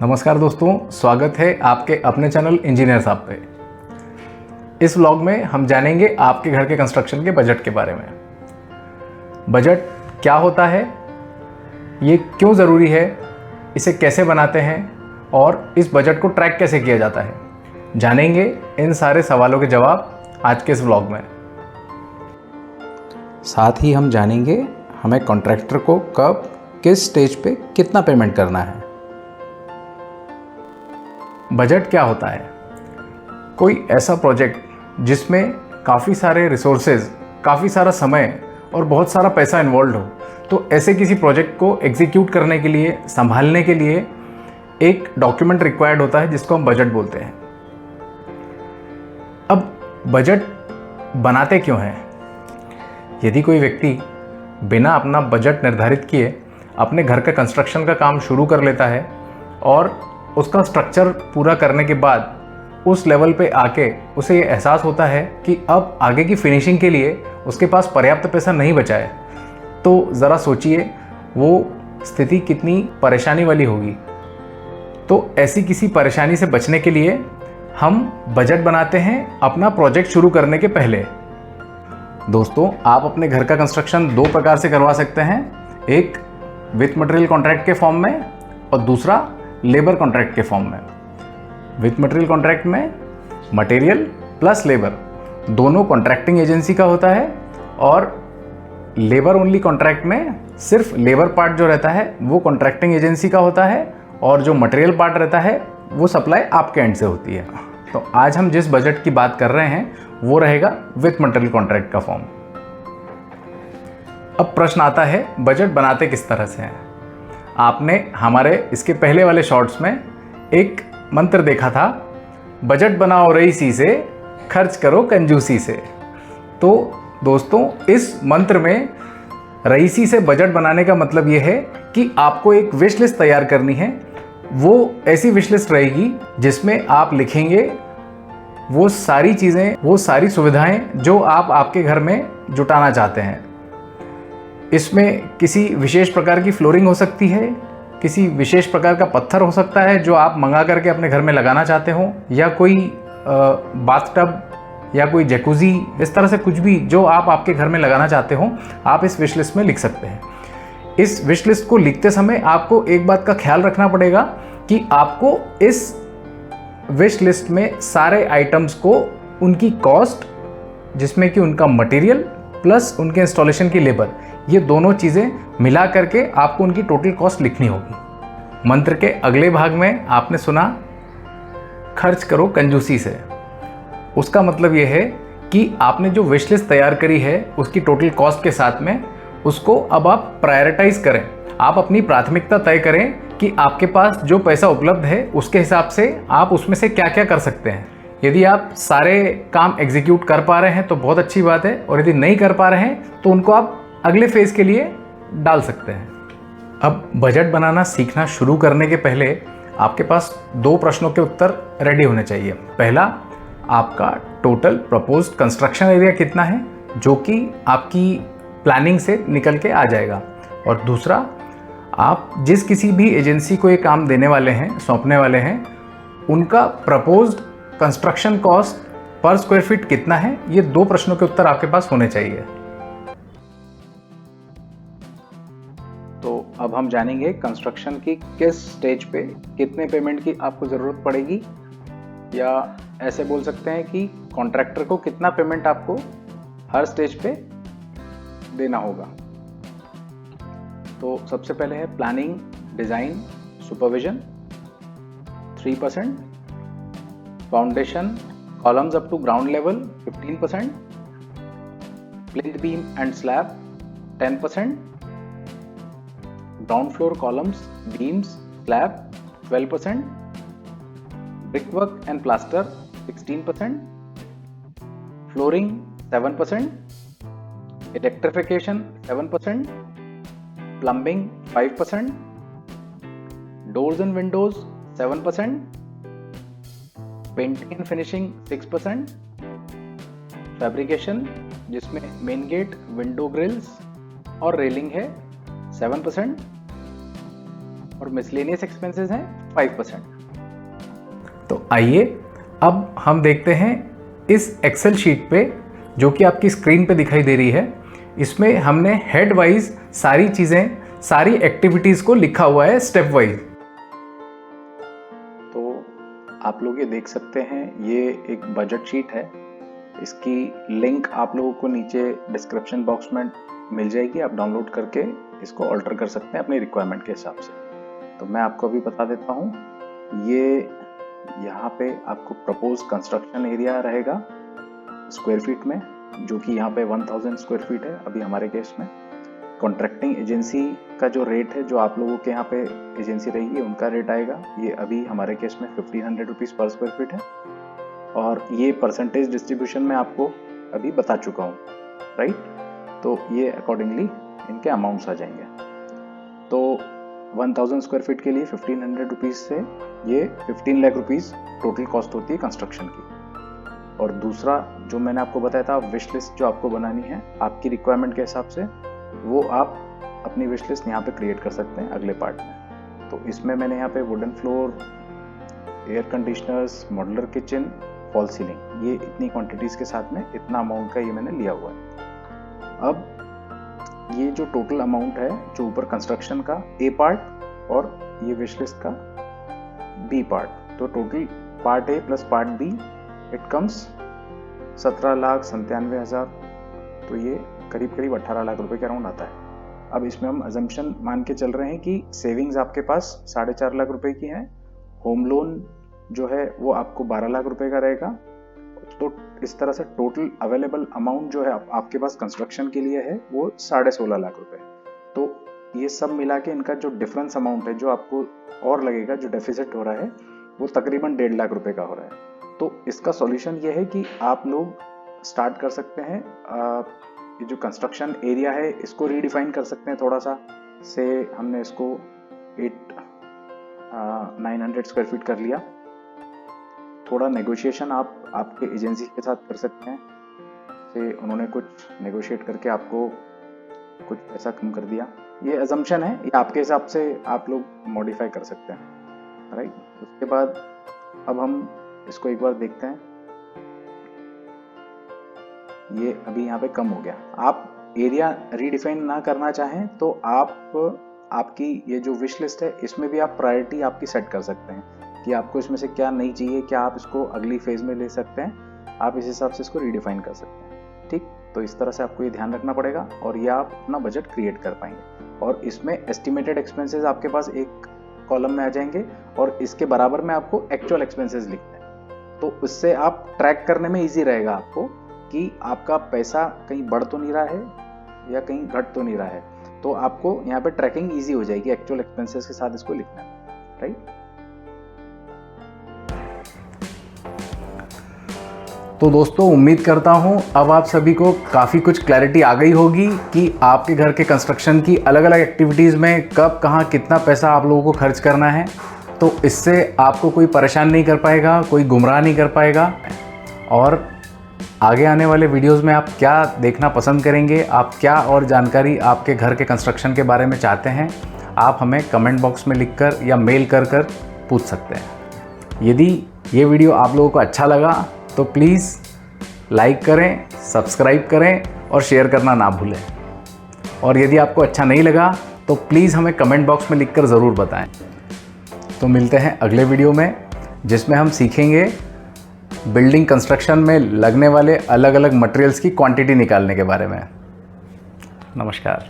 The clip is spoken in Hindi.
नमस्कार दोस्तों, स्वागत है आपके अपने चैनल इंजीनियर साहब पे। इस व्लॉग में हम जानेंगे आपके घर के कंस्ट्रक्शन के बजट के बारे में। बजट क्या होता है, ये क्यों ज़रूरी है, इसे कैसे बनाते हैं और इस बजट को ट्रैक कैसे किया जाता है, जानेंगे इन सारे सवालों के जवाब आज के इस व्लॉग में। साथ ही हम जानेंगे हमें कॉन्ट्रैक्टर को कब किस स्टेज पे कितना पेमेंट करना है। बजट क्या होता है? कोई ऐसा प्रोजेक्ट जिसमें काफ़ी सारे रिसोर्सेज, काफ़ी सारा समय और बहुत सारा पैसा इन्वॉल्व हो, तो ऐसे किसी प्रोजेक्ट को एग्जीक्यूट करने के लिए, संभालने के लिए एक डॉक्यूमेंट रिक्वायर्ड होता है जिसको हम बजट बोलते हैं। अब बजट बनाते क्यों हैं? यदि कोई व्यक्ति बिना अपना बजट निर्धारित किए अपने घर का कंस्ट्रक्शन का काम शुरू कर लेता है और उसका स्ट्रक्चर पूरा करने के बाद उस लेवल पे आके उसे ये एहसास होता है कि अब आगे की फिनिशिंग के लिए उसके पास पर्याप्त पैसा नहीं बचा है, तो ज़रा सोचिए वो स्थिति कितनी परेशानी वाली होगी। तो ऐसी किसी परेशानी से बचने के लिए हम बजट बनाते हैं अपना प्रोजेक्ट शुरू करने के पहले। दोस्तों, आप अपने घर का कंस्ट्रक्शन दो प्रकार से करवा सकते हैं, एक विथ मटेरियल कॉन्ट्रैक्ट के फॉर्म में और दूसरा लेबर कॉन्ट्रैक्ट के फॉर्म में। विथ मटेरियल कॉन्ट्रैक्ट में मटेरियल प्लस लेबर दोनों कॉन्ट्रैक्टिंग एजेंसी का होता है और लेबर ओनली कॉन्ट्रैक्ट में सिर्फ लेबर पार्ट जो रहता है वो कॉन्ट्रैक्टिंग एजेंसी का होता है और जो मटेरियल पार्ट रहता है वो सप्लाई आपके एंड से होती है। तो आज हम जिस बजट की बात कर रहे हैं वो रहेगा विथ मटेरियल कॉन्ट्रैक्ट का फॉर्म। अब प्रश्न आता है, बजट बनाते किस तरह से हैं? आपने हमारे इसके पहले वाले शॉर्ट्स में एक मंत्र देखा था, बजट बनाओ रईसी से, खर्च करो कंजूसी से। तो दोस्तों, इस मंत्र में रईसी से बजट बनाने का मतलब ये है कि आपको एक विश लिस्ट तैयार करनी है। वो ऐसी विश लिस्ट रहेगी जिसमें आप लिखेंगे वो सारी चीज़ें, वो सारी सुविधाएं जो आप आपके घर में जुटाना चाहते हैं। इसमें किसी विशेष प्रकार की फ्लोरिंग हो सकती है, किसी विशेष प्रकार का पत्थर हो सकता है जो आप मंगा करके अपने घर में लगाना चाहते हो, या कोई बाथटब या कोई जैकुजी, इस तरह से कुछ भी जो आप आपके घर में लगाना चाहते हो आप इस विश लिस्ट में लिख सकते हैं। इस विश लिस्ट को लिखते समय आपको एक बात का ख्याल रखना पड़ेगा कि आपको इस विश लिस्ट में सारे आइटम्स को उनकी कॉस्ट, जिसमें कि उनका मटेरियल प्लस उनके इंस्टॉलेशन की लेबर, ये दोनों चीज़ें मिला करके आपको उनकी टोटल कॉस्ट लिखनी होगी। मंत्र के अगले भाग में आपने सुना खर्च करो कंजूसी से। उसका मतलब ये है कि आपने जो विश लिस्ट तैयार करी है उसकी टोटल कॉस्ट के साथ में उसको अब आप प्रायोरिटाइज करें। आप अपनी प्राथमिकता तय करें कि आपके पास जो पैसा उपलब्ध है उसके हिसाब से आप उसमें से क्या क्या कर सकते हैं। यदि आप सारे काम एग्जीक्यूट कर पा रहे हैं तो बहुत अच्छी बात है, और यदि नहीं कर पा रहे हैं तो उनको आप अगले फेज के लिए डाल सकते हैं। अब बजट बनाना सीखना शुरू करने के पहले आपके पास दो प्रश्नों के उत्तर रेडी होने चाहिए। पहला, आपका टोटल प्रपोज्ड कंस्ट्रक्शन एरिया कितना है, जो कि आपकी प्लानिंग से निकल के आ जाएगा। और दूसरा, आप जिस किसी भी एजेंसी को ये काम देने वाले हैं, सौंपने वाले हैं, उनका proposed construction cost per square feet कितना है। ये दो प्रश्नों के उत्तर आपके पास होने चाहिए। तो अब हम जानेंगे कंस्ट्रक्शन की किस स्टेज पे कितने पेमेंट की आपको ज़रूरत पड़ेगी, या ऐसे बोल सकते हैं कि कॉन्ट्रैक्टर को कितना पेमेंट आपको हर स्टेज पे देना होगा। तो सबसे पहले है planning, design, supervision 3%, foundation columns up to ground level 15%, plinth beam and slab 10%, ground floor columns, beams, slab 12%, brickwork and plaster 16%, flooring 7%, electrification 7%, plumbing 5%, doors and windows 7%, painting and finishing 6%, fabrication जिसमें मेन गेट, विंडो ग्रिल्स और रेलिंग है 7%, और मिसलेनियस एक्सपेंसेस हैं 5%। तो आइए अब हम देखते हैं इस एक्सेल शीट पे, जो कि आपकी स्क्रीन पे दिखाई दे रही है। इसमें हमने हेड वाइज सारी चीज़ें, सारी एक्टिविटीज़ को लिखा हुआ है स्टेप वाइज। तो आप लोग ये देख सकते हैं, ये एक बजट शीट है। इसकी लिंक आप लोगों को नीचे डिस्क्रिप्शन बॉक्स में मिल जाएगी। आप डाउनलोड करके इसको ऑल्टर कर सकते हैं अपनी रिक्वायरमेंट के हिसाब से। तो मैं आपको अभी बता देता हूँ। ये यहाँ पे आपको प्रपोज कंस्ट्रक्शन एरिया रहेगा स्क्वायर फीट में, जो कि यहाँ पे 1000 स्क्वायर फीट है अभी हमारे केस में। कॉन्ट्रैक्टिंग एजेंसी का जो रेट है, जो आप लोगों के यहाँ पे एजेंसी रहेगी उनका रेट आएगा, ये अभी हमारे केस में 1500 रुपीज़ पर स्क्वायर फीट है। और ये परसेंटेज डिस्ट्रीब्यूशन में आपको अभी बता चुका हूँ, राइट। तो ये अकॉर्डिंगली इनके अमाउंट्स आ जाएंगे। तो 1000 स्क्वायर फीट के लिए 1500 रुपीज़ से ये 15 लाख रुपीज़ टोटल कॉस्ट होती है कंस्ट्रक्शन की। और दूसरा जो मैंने आपको बताया था, विश लिस्ट जो आपको बनानी है आपकी रिक्वायरमेंट के हिसाब से, वो आप अपनी विश लिस्ट यहाँ पे क्रिएट कर सकते हैं अगले पार्ट में। तो इसमें मैंने यहाँ पे wooden floor, air conditioners, modular kitchen, fall ceiling, ये इतनी क्वांटिटीज़ के साथ में इतना अमाउंट का ये मैंने लिया हुआ है। अब ये जो टोटल अमाउंट है, जो ऊपर कंस्ट्रक्शन का ए पार्ट और ये विश लिस्ट का बी पार्ट, तो total part A plus part B it comes 17,97,000। तो ये करीब करीब 18 लाख रुपए के अराउंड आता है। अब इसमें हम अजम्पशन मान के चल रहे हैं कि सेविंग्स आपके पास 4.5 लाख रुपए की है। होम लोन जो है वो आपको 12 लाख रुपए का रहेगा। तो इस तरह से टोटल अवेलेबल अमाउंट जो है आपके पास कंस्ट्रक्शन के लिए है वो 16.5 लाख रुपए। तो ये सब मिला के इनका जो डिफरेंस अमाउंट है, जो आपको और लगेगा, जो डेफिसिट हो रहा है, वो तकरीबन 1.5 लाख रुपए का हो रहा है। तो इसका सॉल्यूशन ये है कि आप लोग स्टार्ट कर सकते हैं, ये जो कंस्ट्रक्शन एरिया है इसको रीडिफाइन कर सकते हैं थोड़ा सा। से हमने इसको 900 स्क्वायर फीट कर लिया। थोड़ा नेगोशिएशन आप आपके एजेंसी के साथ कर सकते हैं। से उन्होंने कुछ नेगोशिएट करके आपको कुछ पैसा कम कर दिया। ये अजम्पशन है, ये आपके हिसाब से आप लोग मॉडिफाई कर सकते हैं, राइट। उसके बाद अब हम इसको एक बार देखते हैं। ये अभी यहाँ पे कम हो गया। आप एरिया रीडिफाइन ना करना चाहें तो आपकी ये जो विश लिस्ट है इसमें भी आप प्रायोरिटी आपकी सेट कर सकते हैं कि आपको इसमें से क्या नहीं चाहिए, क्या आप इसको अगली फेज में ले सकते हैं। आप इस हिसाब से इसको रीडिफाइन कर सकते हैं, ठीक। तो इस तरह से आपको ये ध्यान रखना पड़ेगा और ये आप अपना बजट क्रिएट कर पाएंगे। और इसमें एस्टिमेटेड एक्सपेंसेस आपके पास एक कॉलम में आ जाएंगे और इसके बराबर में आपको एक्चुअल एक्सपेंसेस लिखना है। तो उससे आप ट्रैक करने में ईजी रहेगा आपको कि आपका पैसा कहीं बढ़ तो नहीं रहा है या कहीं घट तो नहीं रहा है। तो आपको यहाँ पे ट्रैकिंग ईजी हो जाएगी एक्चुअल एक्सपेंसेस के साथ इसको लिखना, राइट। तो दोस्तों, उम्मीद करता हूँ अब आप सभी को काफ़ी कुछ क्लैरिटी आ गई होगी कि आपके घर के कंस्ट्रक्शन की अलग अलग एक्टिविटीज़ में कब कहाँ कितना पैसा आप लोगों को खर्च करना है। तो इससे आपको कोई परेशान नहीं कर पाएगा, कोई गुमराह नहीं कर पाएगा। और आगे आने वाले वीडियोस में आप क्या देखना पसंद करेंगे, आप क्या और जानकारी आपके घर के कंस्ट्रक्शन के बारे में चाहते हैं, आप हमें कमेंट बॉक्स में लिखकर या मेल कर पूछ सकते हैं। यदि ये वीडियो आप लोगों को अच्छा लगा तो प्लीज़ लाइक करें, सब्सक्राइब करें और शेयर करना ना भूलें। और यदि आपको अच्छा नहीं लगा तो प्लीज़ हमें कमेंट बॉक्स में लिखकर ज़रूर बताएं। तो मिलते हैं अगले वीडियो में, जिसमें हम सीखेंगे बिल्डिंग कंस्ट्रक्शन में लगने वाले अलग अलग मटेरियल्स की क्वांटिटी निकालने के बारे में। नमस्कार।